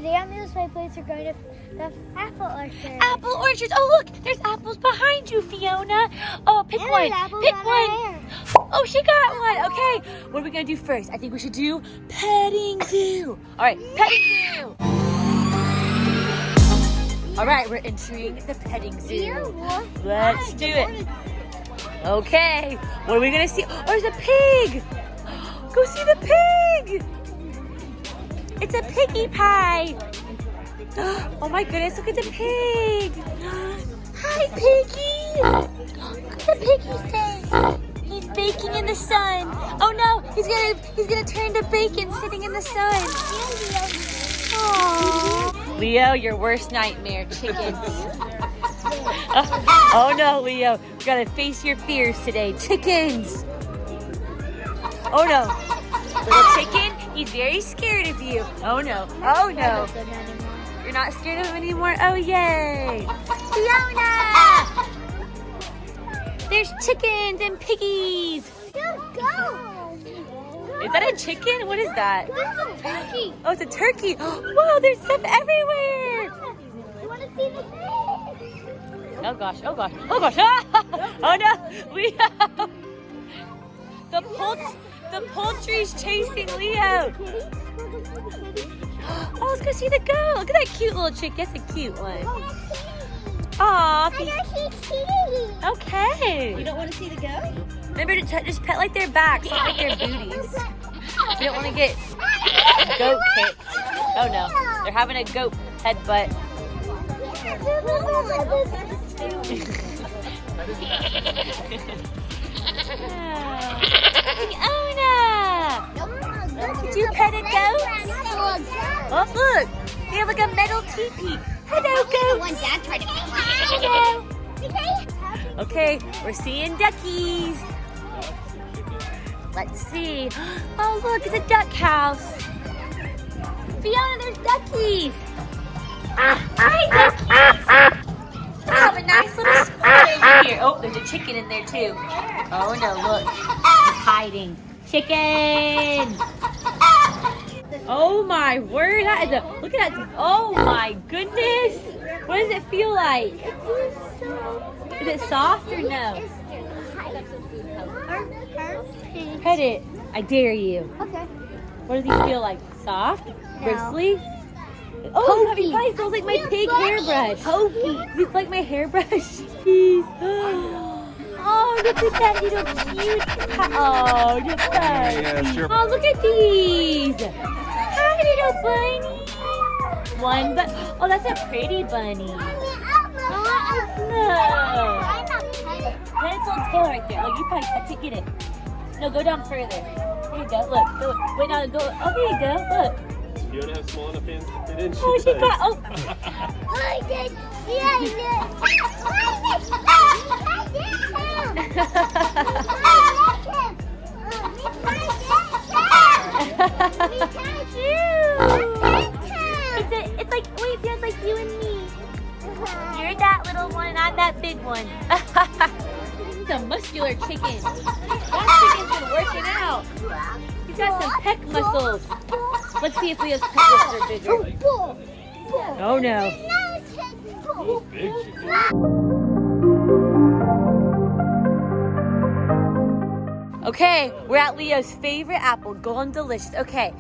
Today on the Display Place, we're going to the apple orchard. Apple orchards. Oh, look, there's apples behind you, Fiona. Oh, pick one. Pick one. Oh, she got one. Okay, what are we going to do first? I think we should do petting zoo. All right, petting zoo. All right, we're entering the petting zoo. Let's do it. Okay, what are we going to see? Oh, there's a pig. Go see the pig. It's a piggy pie. Oh my goodness, look at the pig. Hi, piggy. Look at the piggy's face. He's baking in the sun. Oh no, he's gonna turn to bacon sitting in the sun. Aww. Leo, your worst nightmare, chickens. Oh no, Leo, you gotta face your fears today. Chickens. Oh no, little chicken, he's very scared of you. Oh no, oh no. You're not scared of him anymore? Oh yay. Fiona! There's chickens and piggies. Is that a chicken? What is that? Turkey. Oh, it's a turkey. Whoa, there's stuff everywhere. You want to see the pig? Oh gosh, oh gosh, oh gosh. Oh no, Leo. The poultry's chasing Leo. Oh, let's go see the goat. Look at that cute little chick. That's a cute one. Aw. Okay. You don't want to see the goat? Remember to just pet like their backs, not like their booties. We don't want to get goat kicked. Oh no, they're having a goat headbutt. Fiona! Did you pet a goat? Oh look, they have like a metal teepee. Hello, goat. One dad tried to pet me. Hello. Okay, we're seeing duckies. Let's see. Oh look, it's a duck house. Fiona, there's duckies. Hi, duckies. I have a nice little spot over here. Oh, there's a chicken in there too. Oh no, look, he's hiding. Chicken. Oh my word, that is a, look at that. Oh my goodness. What does it feel like? Is it soft or no? Pet it. I dare you. Okay. What does he feel like? Soft? Bristly? Oh, Puppy Pie feels like my pig hairbrush. Pokey. You like my hairbrush? Jeez. Oh, look at that little cute. Oh, you're fun. Yeah, sure. Oh, look at these. Hi, little bunny. One, but oh, that's a pretty bunny. Oh, no. Pet its little tail right there. Look, you probably have to get it. No, go down further. There you go. Look. Go. Wait, no, go. Oh, there you go. Look. You don't have small enough hands? They didn't Oh, she got. Oh. I did. Yeah, It's like, wait, feels like you and me. You're that little one and I'm that big one. He's a muscular chicken. That chicken's been working out. He's got some pec muscles. Let's see if Leo's pec muscles are bigger. Oh no. Okay, we're at Leo's favorite apple, Golden Delicious. Okay,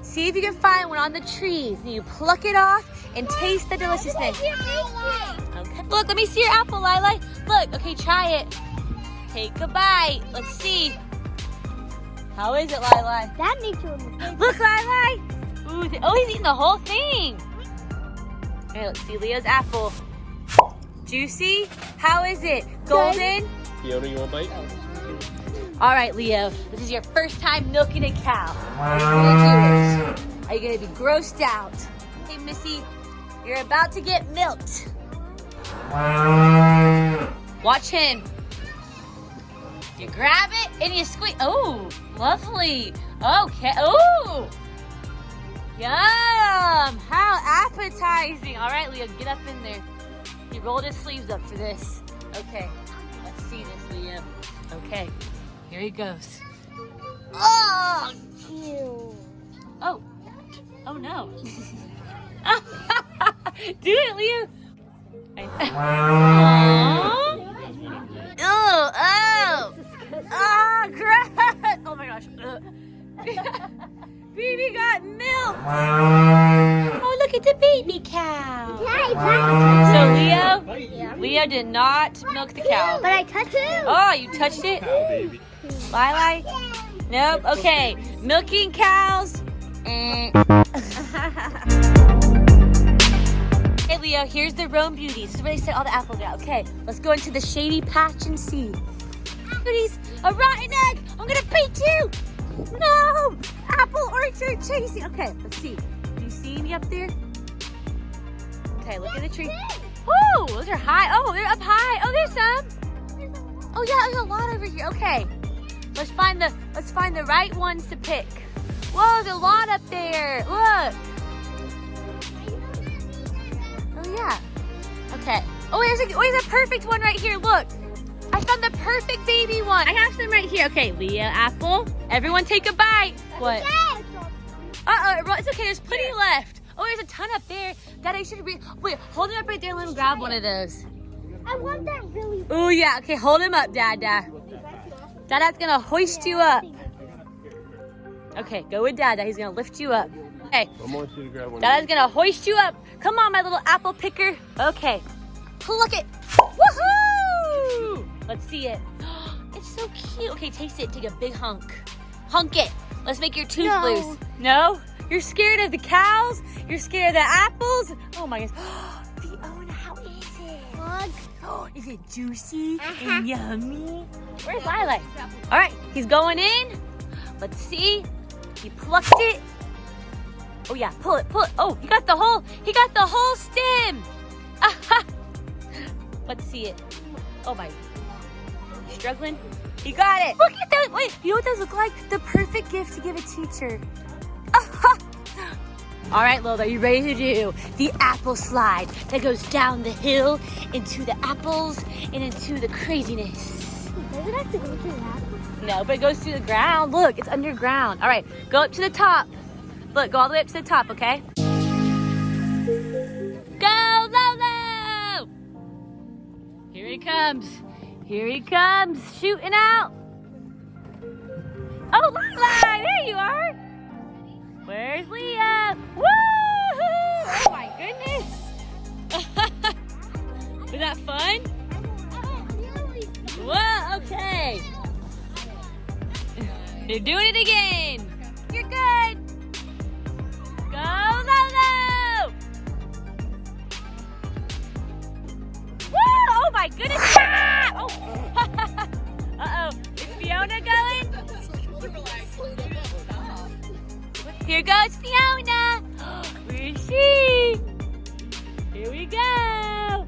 see if you can find one on the trees. And you pluck it off and taste the deliciousness. Okay. Look, let me see your apple, Lila. Look, okay, try it. Take a bite. Let's see. How is it, Lila? That makes you Look, Lila. Ooh, oh, he's eating the whole thing. Okay, let's see Leo's apple. Juicy? How is it? Golden? Fiona, you want a bite? All right, Leo, this is your first time milking a cow. How are you gonna do it? Are you gonna be grossed out? Hey, Missy, you're about to get milked. Watch him. You grab it and you squeeze. Oh, lovely. Okay. Oh, yum. How appetizing. All right, Leo, get up in there. He rolled his sleeves up for this. Okay, let's see this, Leo. Okay. Here he goes. Oh! Ew. Oh! Oh no! Do it, Leo. Aww. Oh, oh. Oh, gross. Oh my gosh. Baby got milk. Oh, look, it's a baby cow. So Leo did not milk the cow. But I touched it. Oh, you touched it? Cow baby. Lili? Nope. Okay. Milking cows. Hey, Leo, here's the Rome Beauties. This is where they set all the apples out. Okay, let's go into the shady patch and see. Beauties, a rotten egg. I'm going to beat you. No. Apple orchard chasing. Okay, let's see. Do you see me up there? Okay, look at the tree. Woo, those are high. Oh, they're up high. Oh, there's some. Oh yeah, there's a lot over here. Okay, let's find the right ones to pick. Whoa, there's a lot up there. Look. Oh yeah. Okay. Oh, there's a perfect one right here. Look. I found the perfect baby one. I have some right here. Okay, Leo, apple. Everyone take a bite. What? Uh-oh, it's okay. There's plenty left. Oh, there's a ton up there. Dad, I should wait. Hold it up right there. Let him grab one of those. I want that really. Oh yeah. Okay, hold him up, Dada. Dada's gonna hoist you up. Okay, go with Dada. He's gonna lift you up. Okay. I want you to grab one. Dada's gonna hoist you up. Come on, my little apple picker. Okay. Pluck it. Woohoo! Let's see it. It's so cute. Okay, taste it. Take a big hunk. Hunk it. Let's make your tooth loose. No? You're scared of the cows? You're scared of the apples? Oh my gosh. Fiona, how is it? Oh, is it juicy and yummy? Where's Lili? All right, he's going in. Let's see. He plucked it. Oh yeah, pull it. Oh, he got the whole stem. Let's see it. Oh my. Struggling? You got it. Look at those. Wait, you know what those look like? The perfect gift to give a teacher. All right, Lola, are you ready to do the apple slide that goes down the hill into the apples and into the craziness? Does it have to go to the apple? No, but it goes through the ground. Look, it's underground. All right, go up to the top. Look, go all the way up to the top, okay? Go, Lolo! Here he comes. Here he comes, shooting out. Oh, Lili, there you are. Where's Leo? Woo! Oh my goodness. Was that fun? Whoa, okay. You're doing it again. You're good. Go, Lolo! Woo! Oh my goodness! Ah! Oh. Uh-oh. Is Fiona going? Here goes Fiona. Where is she? Here we go.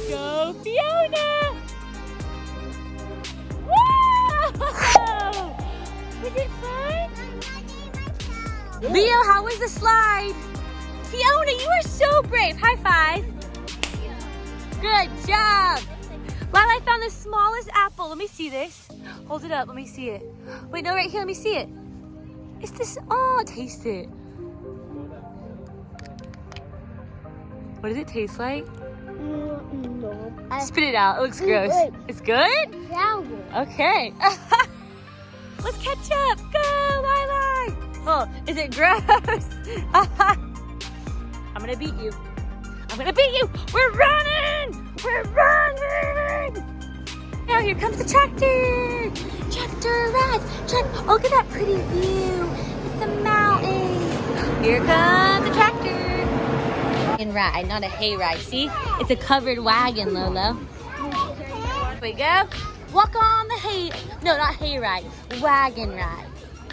Go, Fiona. Whoa! Was it fun? Leo, how was the slide? Fiona, you are so brave. High five. Good job. Lila, I found the smallest apple. Let me see this. Hold it up. Let me see it. Wait, no, right here. Let me see it. It's this. Oh, taste it. What does it taste like? No. Spit it out. It looks gross. Good. It's good? Yeah. Okay. Let's catch up. Go, Lila. Oh, is it gross? I'm going to beat you. I'm going to beat you. We're running. We're running. Now here comes the tractor. Tractor ride. Oh, look at that pretty view. It's the mountains. Here comes the tractor. And ride, not a hay ride. See? It's a covered wagon, Lolo. Here we go. Walk on the hay. No, not hay ride. Wagon ride.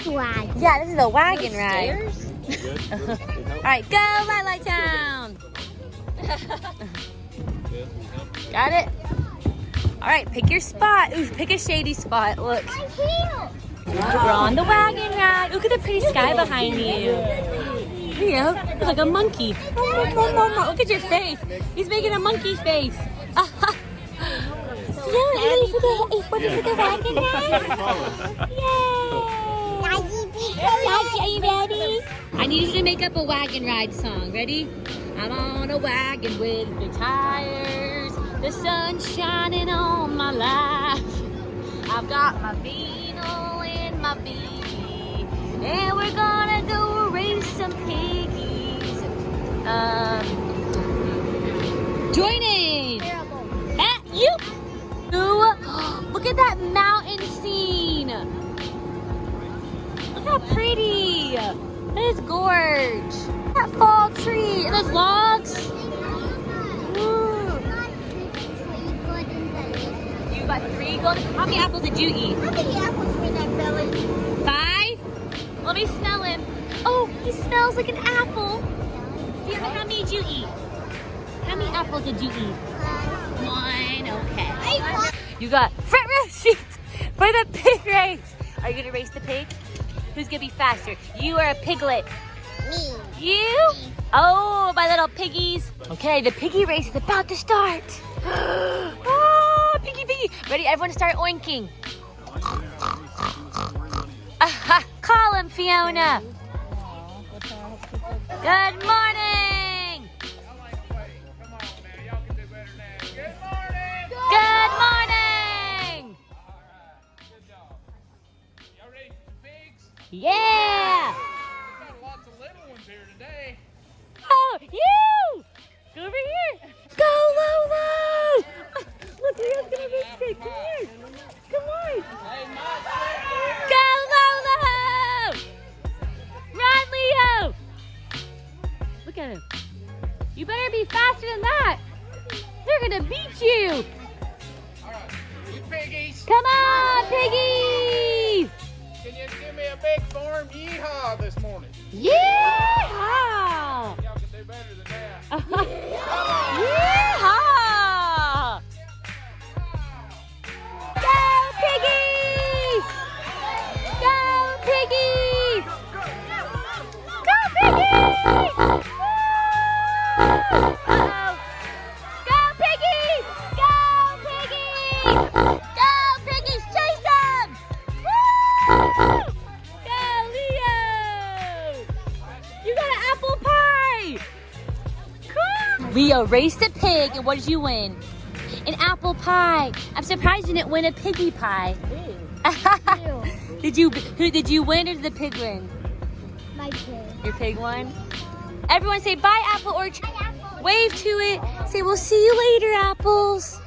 Wagon. Yeah, this is a wagon ride. Good? All right, go, Lili Town. Got it? All right, pick your spot. Ooh, pick a shady spot. Look. We're on the wagon ride. Look at the pretty sky behind you. Leo, you're like a monkey. Look at your face. He's making a monkey face. Yeah, ready for the wagon ride? Yay! Daddy, are you ready? I I need you to make up a wagon ride song. Ready? I'm on a wagon with big tires. The sun's shining on my life. I've got my vino and my beanie. And we're gonna go race some piggies. Join in. Terrible. You. Ooh, look at that mountain scene. Look how pretty. That is gorge. That fall tree and those logs. Ooh. You got 3 golden. How many apples did you eat? How many apples were in that belly? 5? Let me smell him. Oh, he smells like an apple. Fiona, how many did you eat? How many apples did you eat? 1, okay. You got front row seats for the pig race. Are you gonna race the pig? Who's gonna be faster? You or a piglet? Me. You? Oh, my little piggies. Okay, the piggy race is about to start. Oh, piggy, piggy. Ready? Everyone start oinking. Aha, call him, Fiona. Good morning. Good morning. Yeah. Lots of little ones here today. Oh, you! Go over here. Go, Lolo! Look, Leo's gonna be sick. Come here. Come on. Go, Lolo! Run, Leo! Look at him. You better be faster than that. They're gonna beat you. All right, you piggies, Come on, piggies! can you give me a big farm yeehaw this morning? Yeehaw! Y'all can do better than that. Yeehaw! Go, piggies! Go, piggies! Go, piggies! Uh-oh. Go, piggies! Go, piggies! Go, piggies! Chase them! Woo! Go, Leo! You got an apple pie! Cool! Leo raced a pig, and what did you win? An apple pie. I'm surprised you didn't win a piggy pie. Did you win or did the pig win? My pig. Your pig won? Everyone say bye, Apple Orchard. Bye, Apple. Wave to it. Say we'll see you later, apples.